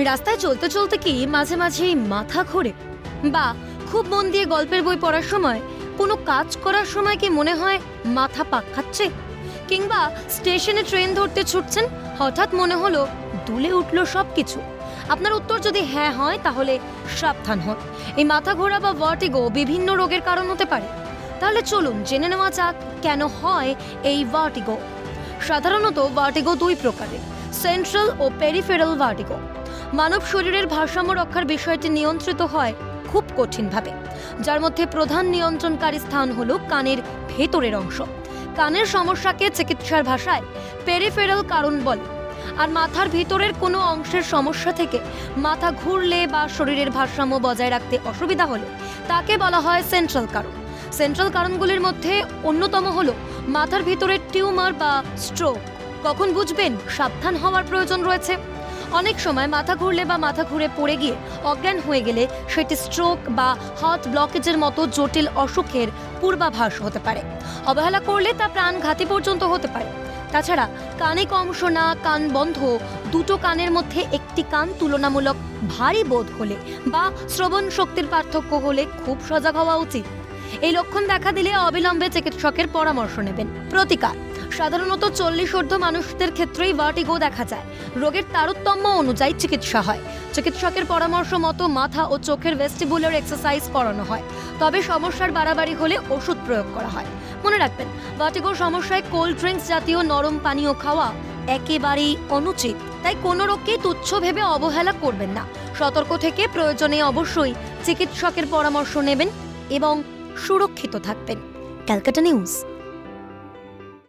রাস্তায় চলতে চলতে কি মাঝে মাঝেই মাথা ঘোরে? বা খুব মন দিয়ে গল্পের বই পড়ার সময়, কোনো কাজ করার সময় কি মনে হয় মাথা পাক খাচ্ছে? কিংবা স্টেশনে ট্রেন ধরতে ছুটছেন, হঠাৎ মনে হলো দুলে উঠলো সবকিছু? আপনার উত্তর যদি হ্যাঁ হয়, তাহলে সাবধান হন। এই মাথা ঘোরা বা ভার্টিগো বিভিন্ন রোগের কারণ হতে পারে। তাহলে চলুন জেনে নেওয়া যাক কেন হয় এই ভার্টিগো। সাধারণত ভার্টিগো দুই প্রকারের: সেন্ট্রাল ও পেরিফেরাল ভার্টিগো। মানব শরীরের ভারসাম্য রক্ষার বিষয়টি নিয়ন্ত্রিত হয় খুব কঠিনভাবে, যার মধ্যে প্রধান নিয়ন্ত্রণকারী স্থান হলো কানের ভেতরের অংশ। কানের সমস্যাকে চিকিৎসার ভাষায় পেরিফেরাল কারণ বলে। আর মাথার ভিতরের কোনো অংশের সমস্যা থেকে মাথা ঘুরলে বা শরীরের ভারসাম্য বজায় রাখতে অসুবিধা হলে তাকে বলা হয় সেন্ট্রাল কারণ। সেন্ট্রাল কারণগুলির মধ্যে অন্যতম হলো মাথার ভিতরের টিউমার বা স্ট্রোক। কখন বুঝবেন সাবধান হওয়ার প্রয়োজন রয়েছে? অনেক সময় মাথা ঘুরলে বা মাথা ঘুরে পড়ে গিয়ে অজ্ঞান হয়ে গেলে সেটি স্ট্রোক বা হার্ট ব্লকেজের মতো জটিল অসুখের পূর্বাভাস হতে পারে। অবহেলা করলে তা প্রাণঘাতী পর্যন্ত হতে পারে। তাছাড়া কানে কম শোনা, কান বন্ধ, দুটো কানের মধ্যে একটি কান তুলনামূলক ভারী বোধ হলে বা শ্রবণ শক্তির পার্থক্য হলে খুব সজাগ হওয়া উচিত। এই লক্ষণ দেখা দিলে অবিলম্বে চিকিৎসকের পরামর্শ নেবেন। প্রতিকার: সাধারণত 40 ঊর্ধ্ব মানুষদের ক্ষেত্রেই ভার্টিগো দেখা যায়। রোগের তারতম্য অনুযায়ী চিকিৎসা হয়। চিকিৎসকের পরামর্শ মতো মাথা ও চোখের ভেস্টিবুলার এক্সারসাইজ করানো হয়। তবে সমস্যার বাড়াবাড়ি হলে ওষুধ প্রয়োগ করা হয়। মনে রাখবেন, ভার্টিগোর সমস্যায় কোল্ড ড্রিঙ্কস জাতীয় নরম পানীয় খাওয়া একেবারেই অনুচিত। তাই কোনো রোগকেই তুচ্ছ ভেবে অবহেলা করবেন না। সতর্ক থেকে প্রয়োজনে অবশ্যই চিকিৎসকের পরামর্শ নেবেন এবং সুরক্ষিত থাকবেন। ক্যালকাটা নিউজ।